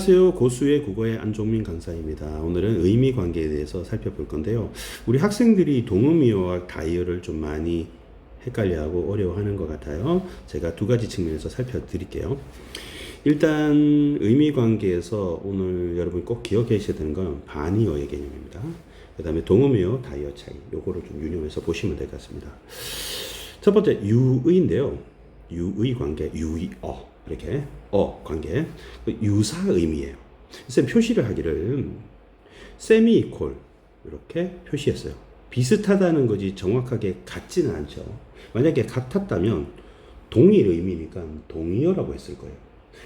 안녕하세요. 고수의 국어의 안종민 강사입니다. 오늘은 의미 관계에 대해서 살펴볼 건데요. 우리 학생들이 동음이어와 다이어를 좀 많이 헷갈려하고 어려워하는 것 같아요. 제가 두 가지 측면에서 살펴드릴게요. 일단 의미 관계에서 오늘 여러분 꼭 기억하셔야 되는 건 반이어의 개념입니다. 그 다음에 동음이어, 다이어 차이. 요거를 좀 유념해서 보시면 될 것 같습니다. 첫 번째 유의인데요. 유의 관계, 유의어. 이렇게 관계 유사 의미예요. 쌤 표시를 하기를 세미이콜 이렇게 표시했어요. 비슷하다는 거지 정확하게 같지는 않죠. 만약에 같았다면 동일 의미니까 동의어라고 했을 거예요.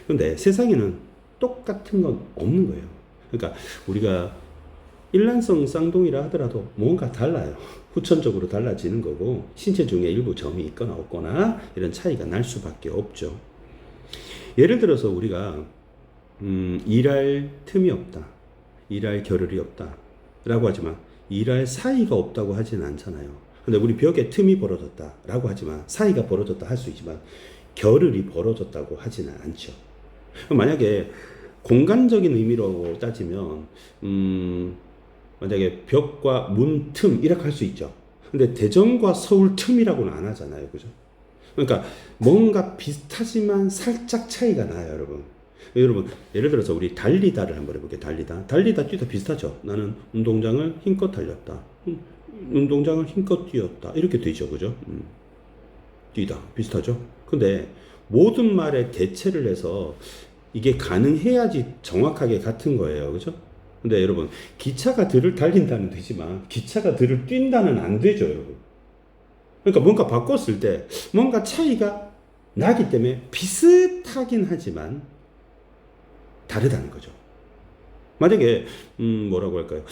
그런데 세상에는 똑같은 건 없는 거예요. 그러니까 우리가 일란성 쌍둥이라 하더라도 뭔가 달라요. 후천적으로 달라지는 거고 신체 중에 일부 점이 있거나 없거나 이런 차이가 날 수밖에 없죠. 예를 들어서 우리가 일할 틈이 없다, 일할 겨를이 없다 라고 하지만 일할 사이가 없다고 하지는 않잖아요. 근데 우리 벽에 틈이 벌어졌다 라고 하지만 사이가 벌어졌다 할 수 있지만 겨를이 벌어졌다고 하지는 않죠. 만약에 공간적인 의미로 따지면 만약에 벽과 문 틈 이렇게 할 수 있죠. 근데 대전과 서울 틈이라고는 안 하잖아요. 그죠? 그러니까 뭔가 비슷하지만 살짝 차이가 나요, 여러분. 여러분, 예를 들어서 우리 달리다를 한번 해볼게요. 달리다, 뛰다 비슷하죠. 나는 운동장을 힘껏 달렸다. 운동장을 힘껏 뛰었다. 이렇게 되죠, 그죠? 뛰다 비슷하죠. 근데 모든 말에 대체를 해서 이게 가능해야지 정확하게 같은 거예요, 그죠? 근데 여러분, 기차가 들을 달린다는 되지만 기차가 들을 뛴다는 안 되죠, 여러분. 그러니까 뭔가 바꿨을 때 뭔가 차이가 나기 때문에 비슷하긴 하지만 다르다는 거죠. 만약에 뭐라고 할까요?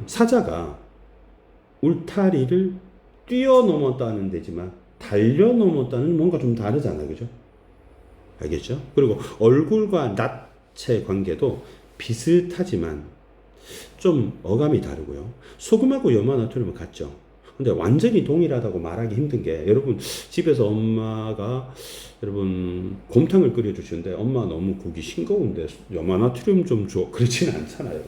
사자가 울타리를 뛰어넘었다는 데지만 달려넘었다는 뭔가 좀 다르잖아요. 그죠? 알겠죠? 그리고 얼굴과 낯의 관계도 비슷하지만 좀 어감이 다르고요. 소금하고 염화나트륨은 같죠. 근데 완전히 동일하다고 말하기 힘든 게 여러분 집에서 엄마가 여러분 곰탕을 끓여 주시는데 엄마 너무 국이 싱거운데 염화나트륨 좀 줘 그렇지는 않잖아요.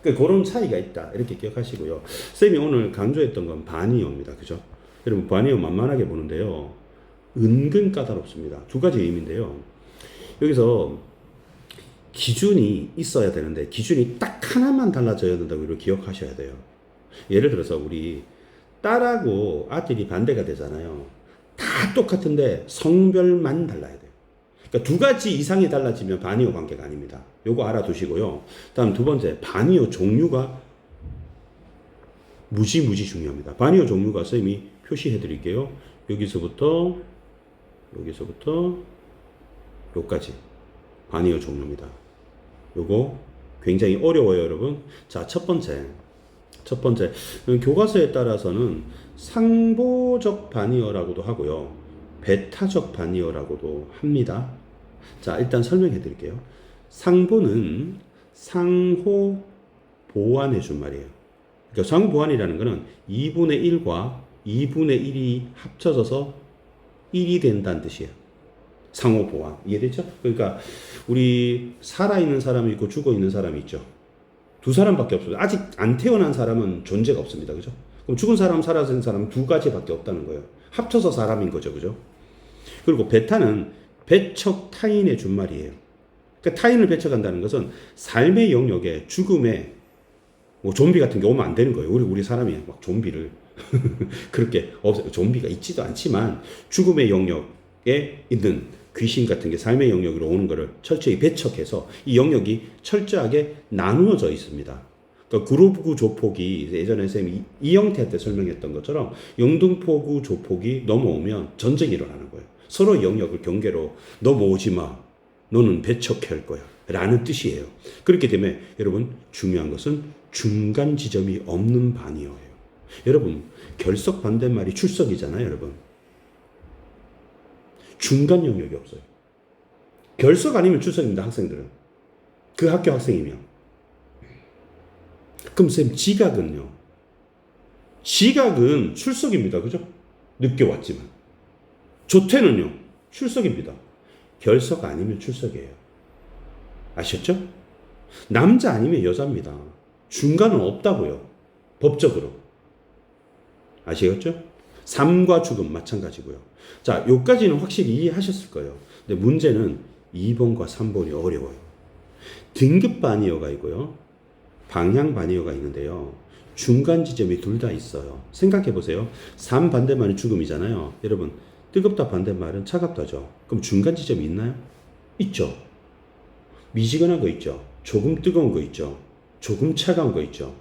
그러니까 그런 차이가 있다 이렇게 기억하시고요. 쌤이 오늘 강조했던 건 반이어입니다. 그죠? 여러분 반이어 만만하게 보는데요. 은근 까다롭습니다. 두 가지 의미인데요. 여기서 기준이 있어야 되는데 기준이 딱 하나만 달라져야 된다고 이걸 기억하셔야 돼요. 예를 들어서 우리 딸하고 아들이 반대가 되잖아요. 다 똑같은데 성별만 달라야 돼요. 그러니까 두 가지 이상이 달라지면 반이어 관계가 아닙니다. 요거 알아두시고요. 다음 두 번째, 반이어 종류가 무지 중요합니다. 반이어 종류가 쌤이 표시해 드릴게요. 여기서부터 요까지 반이어 종류입니다. 요거 굉장히 어려워요, 여러분. 자, 첫 번째, 교과서에 따라서는 상보적 반이어라고도 하고요. 배타적 반이어라고도 합니다. 자, 일단 설명해 드릴게요. 상보는 상호 보완해 준 말이에요. 그러니까 상호 보완이라는 거는 2분의 1과 2분의 1이 합쳐져서 1이 된다는 뜻이에요. 상호 보완. 이해되죠? 그러니까 우리 살아있는 사람이 있고 죽어있는 사람이 있죠. 두 사람밖에 없어요. 아직 안 태어난 사람은 존재가 없습니다. 그죠? 그럼 죽은 사람, 살아있는 사람은 두 가지밖에 없다는 거예요. 합쳐서 사람인 거죠. 그죠? 그리고 베타는 배척 타인의 준말이에요. 그러니까 타인을 배척한다는 것은 삶의 영역에 죽음에 뭐 좀비 같은 게 오면 안 되는 거예요. 우리 사람이 막 좀비를 그렇게 없어요. 좀비가 있지도 않지만 죽음의 영역에 있는 귀신 같은 게 삶의 영역으로 오는 것을 철저히 배척해서 이 영역이 철저하게 나누어져 있습니다. 그러니까 구로구 조폭이 예전에 쌤이 이영태한테 설명했던 것처럼 영등포구 조폭이 넘어오면 전쟁이 일어나는 거예요. 서로 영역을 경계로 넘어오지 마. 너는 배척할 거야. 라는 뜻이에요. 그렇기 때문에 여러분 중요한 것은 중간 지점이 없는 반이어예요. 여러분 결석 반대말이 출석이잖아요. 여러분. 중간 영역이 없어요. 결석 아니면 출석입니다. 학생들은. 그 학교 학생이면. 그럼 쌤 지각은요? 지각은 출석입니다. 그죠? 늦게 왔지만. 조퇴는요? 출석입니다. 결석 아니면 출석이에요. 아셨죠? 남자 아니면 여자입니다. 중간은 없다고요. 법적으로. 아시겠죠? 삶과 죽음 마찬가지고요. 자, 요까지는 확실히 이해하셨을 거예요. 근데 문제는 2번과 3번이 어려워요. 등급 바니어가 있고요. 방향 바니어가 있는데요. 중간 지점이 둘 다 있어요. 생각해 보세요. 삶 반대말은 죽음이잖아요. 여러분, 뜨겁다 반대말은 차갑다죠. 그럼 중간 지점이 있나요? 있죠. 미지근한 거 있죠. 조금 뜨거운 거 있죠. 조금 차가운 거 있죠.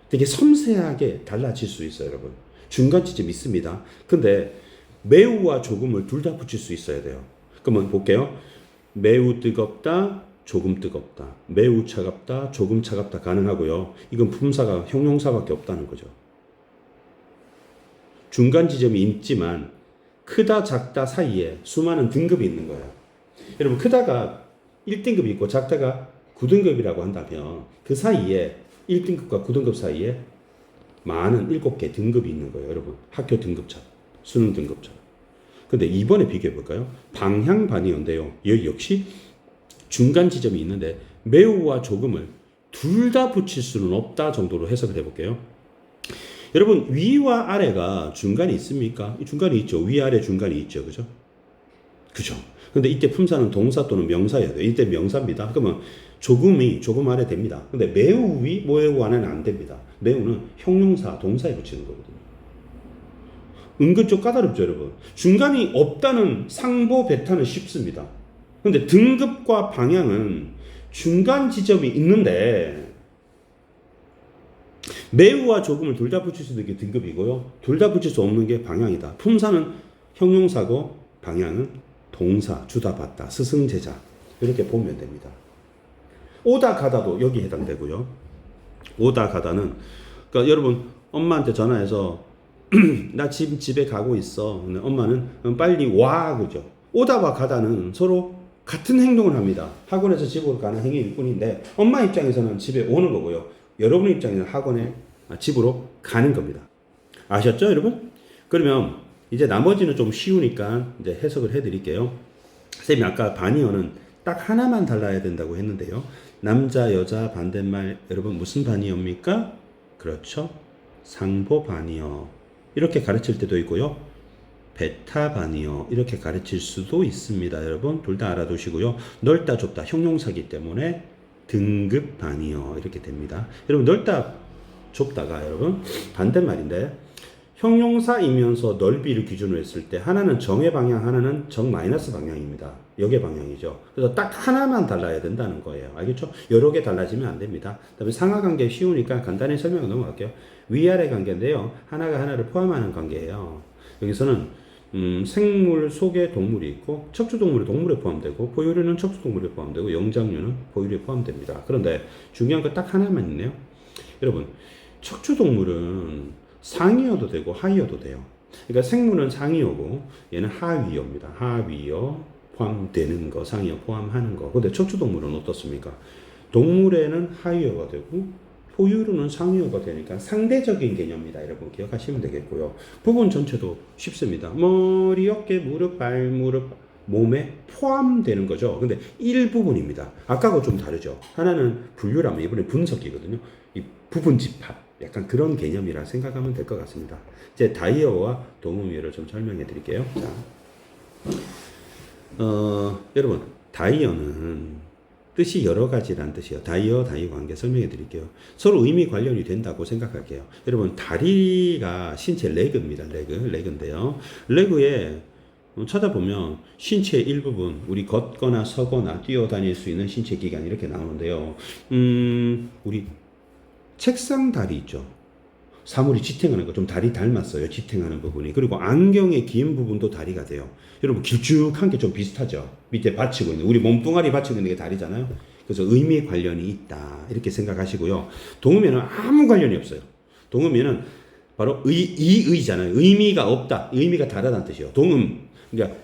되게 섬세하게 달라질 수 있어요, 여러분. 중간 지점이 있습니다. 근데 매우와 조금을 둘 다 붙일 수 있어야 돼요. 그러면 볼게요. 매우 뜨겁다, 조금 뜨겁다. 매우 차갑다, 조금 차갑다 가능하고요. 이건 품사가 형용사밖에 없다는 거죠. 중간 지점이 있지만 크다, 작다 사이에 수많은 등급이 있는 거예요. 여러분, 크다가 1등급이 있고 작다가 9등급이라고 한다면 그 사이에 1등급과 9등급 사이에 많은 7개 등급이 있는 거예요. 여러분, 학교 등급차, 수능 등급차. 근데 이번에 비교해 볼까요? 방향 바니어인데요. 여기 역시 중간 지점이 있는데 매우와 조금을 둘 다 붙일 수는 없다 정도로 해석을 해볼게요. 여러분, 위와 아래가 중간이 있습니까? 중간이 있죠. 위아래 중간이 있죠. 그죠? 그죠? 근데 이때 품사는 동사 또는 명사여야 돼요. 이때 명사입니다. 그러면 조금이 조금 아래 됩니다. 근데 매우 위, 매우 아래는 안 됩니다. 매우는 형용사, 동사에 붙이는 거거든요. 은근 좀 까다롭죠, 여러분. 중간이 없다는 상보 베타는 쉽습니다. 근데 등급과 방향은 중간 지점이 있는데 매우와 조금을 둘 다 붙일 수 있는 게 등급이고요. 둘 다 붙일 수 없는 게 방향이다. 품사는 형용사고 방향은 동사, 주다 받다, 스승제자 이렇게 보면 됩니다. 오다 가다도 여기 해당되고요. 오다 가다는 그러니까 여러분 엄마한테 전화해서 나 지금 집에 가고 있어. 근데 엄마는 빨리 와 그죠. 오다와 가다는 서로 같은 행동을 합니다. 학원에서 집으로 가는 행위일 뿐인데 엄마 입장에서는 집에 오는 거고요. 여러분 입장에서는 학원에 집으로 가는 겁니다. 아셨죠, 여러분? 그러면 이제 나머지는 좀 쉬우니까 이제 해석을 해드릴게요. 쌤이 아까 바니어는 딱 하나만 달라야 된다고 했는데요. 남자, 여자, 반대말 여러분 무슨 바니어입니까? 그렇죠. 상보 바니어 이렇게 가르칠 때도 있고요. 베타 바니어 이렇게 가르칠 수도 있습니다. 여러분 둘 다 알아두시고요. 넓다 좁다 형용사기 때문에 등급 바니어 이렇게 됩니다. 여러분 넓다 좁다가 여러분 반대말인데 형용사이면서 넓이를 기준으로 했을 때 하나는 정의 방향 하나는 정 마이너스 방향입니다. 역의 방향이죠. 그래서 딱 하나만 달라야 된다는 거예요. 알겠죠? 여러 개 달라지면 안 됩니다. 그다음에 상하관계 쉬우니까 간단히 설명을 넘어갈게요. 위아래 관계인데요. 하나가 하나를 포함하는 관계예요. 여기서는 생물 속에 동물이 있고 척추동물이 동물에 포함되고 포유류는 척추동물에 포함되고 영장류는 포유류에 포함됩니다. 그런데 중요한 거 딱 하나만 있네요. 여러분 척추동물은 상이어도 되고 하이어도 돼요. 그러니까 생물은 상이어고 얘는 하위어입니다. 하위어 포함되는 거, 상이어 포함하는 거. 근데 척추동물은 어떻습니까? 동물에는 하위어가 되고 포유류는 상위어가 되니까 상대적인 개념입니다. 여러분 기억하시면 되겠고요. 부분 전체도 쉽습니다. 머리, 어깨, 무릎, 발, 무릎, 몸에 포함되는 거죠. 근데 일부분입니다. 아까하고 좀 다르죠. 하나는 분류라면 이번에 분석이거든요. 이 부분 집합, 약간 그런 개념이라 생각하면 될 것 같습니다. 이제 다이어와 동음이어를 좀 설명해 드릴게요. 자, 여러분 다이어는 뜻이 여러 가지라는 뜻이에요. 다이어, 다이 관계 설명해 드릴게요. 서로 의미 관련이 된다고 생각할게요. 여러분, 다리가 신체 레그입니다. 레그인데요. 레그에 찾아보면 신체의 일부분, 우리 걷거나 서거나 뛰어다닐 수 있는 신체 기관 이렇게 나오는데요. 우리 책상 다리 있죠. 사물이 지탱하는 거 좀 다리 닮았어요. 지탱하는 부분이. 그리고 안경의 긴 부분도 다리가 돼요. 여러분 길쭉한 게 좀 비슷하죠. 밑에 받치고 있는 우리 몸뚱아리 받치고 있는 게 다리잖아요. 그래서 의미 관련이 있다 이렇게 생각하시고요. 동음에는 아무 관련이 없어요. 동음에는 바로 의잖아요. 의미가 없다. 의미가 다르다는 뜻이에요. 동음. 그러니까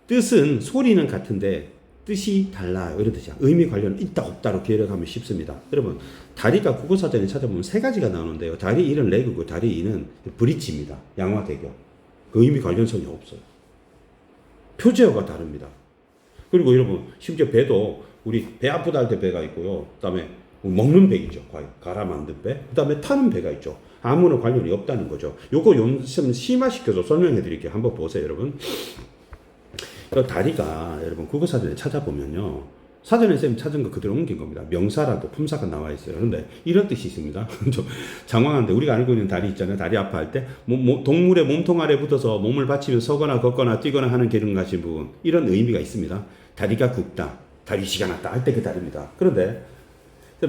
뜻은 소리는 같은데 뜻이 달라요. 이런 뜻이야. 의미 관련 있다 없다로 기억하면 쉽습니다. 여러분 다리가 국어사전에 찾아보면 세 가지가 나오는데요. 다리 1은 레그고 다리 2는 브릿지입니다. 양화대교. 그 의미 관련성이 없어요. 표제어가 다릅니다. 그리고 여러분 심지어 배도 우리 배 아프다 할 때 배가 있고요. 그다음에 먹는 배 있죠. 갈아 만든 배. 그다음에 타는 배가 있죠. 아무런 관련이 없다는 거죠. 요거 좀 심화시켜서 설명해 드릴게요. 한번 보세요, 여러분. 다리가 여러분 국어사전에 찾아보면요. 사전에 쌤 찾은 거 그대로 옮긴 겁니다. 명사라도 품사가 나와 있어요. 그런데 이런 뜻이 있습니다. 좀 장황한데 우리가 알고 있는 다리 있잖아요. 다리 아파할 때 동물의 몸통 아래 붙어서 몸을 받치며 서거나 걷거나 뛰거나 하는 기능 가진 부분 이런 의미가 있습니다. 다리가 굽다, 다리 시가 났다 할 때 그 다리입니다. 그런데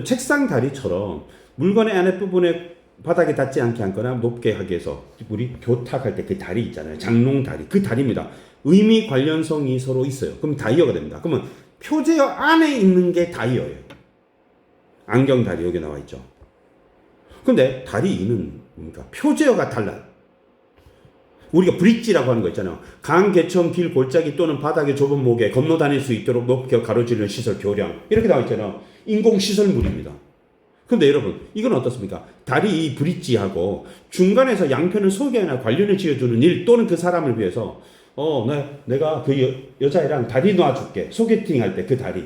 책상 다리처럼 물건의 안에 부분에 바닥에 닿지 않게 하거나 높게 하기 위해서 우리 교탁할 때 그 다리 있잖아요. 장롱 다리 그 다리입니다. 의미 관련성이 서로 있어요. 그럼 다이어가 됩니다. 그러면 표제어 안에 있는 게 다이어예요. 안경 다리 여기 나와 있죠. 근데 다리 2는 뭡니까? 표제어가 달라요. 우리가 브릿지라고 하는 거 있잖아요. 강, 개천, 길, 골짜기 또는 바닥의 좁은 목에 건너 다닐 수 있도록 높게 가로지르는 시설, 교량 이렇게 나와 있잖아요. 인공시설물입니다. 근데 여러분 이건 어떻습니까? 다리 이 브릿지하고 중간에서 양편을 소개하나 관련을 지어주는 일 또는 그 사람을 위해서 내가 그 여자애랑 다리 놔줄게. 소개팅 할 때 그 다리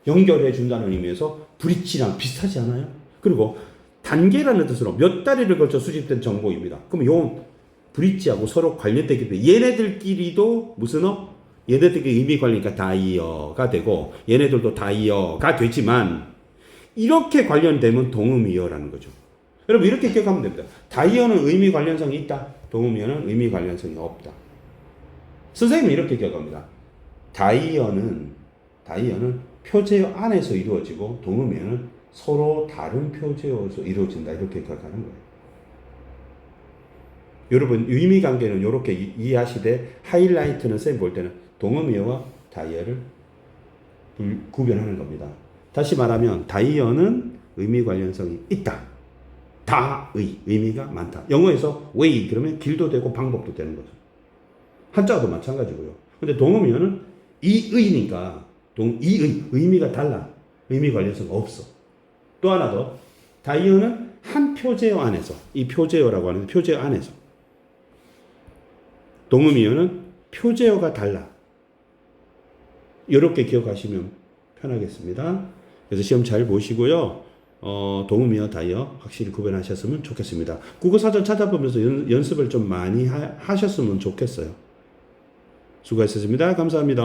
연결해 준다는 의미에서 브릿지랑 비슷하지 않아요? 그리고 단계라는 뜻으로 몇 다리를 걸쳐 수집된 정보입니다. 그럼 요 브릿지하고 서로 관련되기 때문에 얘네들끼리도 무슨 얘네들끼리 의미 관련이니까 다이어가 되고 얘네들도 다이어가 되지만 이렇게 관련되면 동음이어라는 거죠. 여러분 이렇게 기억하면 됩니다. 다이어는 의미 관련성이 있다. 동음이어는 의미 관련성이 없다. 선생님은 이렇게 기억합니다. 다이어는 표제어 안에서 이루어지고 동음이어는 서로 다른 표제어에서 이루어진다. 이렇게 기억하는 거예요. 여러분 의미 관계는 이렇게 이해하시되 하이라이트는 쌤 볼 때는 동음이어와 다이어를 구별하는 겁니다. 다시 말하면 다이어는 의미 관련성이 있다. 다의 의미가 많다. 영어에서 way 그러면 길도 되고 방법도 되는 거죠. 한자도 마찬가지고요. 근데 동음이어는 이의니까 이의 의미가 달라. 의미 관련성 없어. 또 하나 더 다이어는 한 표제어 안에서 이 표제어라고 하는 표제어 안에서 동음이어는 표제어가 달라. 이렇게 기억하시면 편하겠습니다. 그래서 시험 잘 보시고요. 동음이어 다이어 확실히 구별하셨으면 좋겠습니다. 국어사전 찾아보면서 연습을 좀 많이 하셨으면 좋겠어요. 수고하셨습니다. 감사합니다.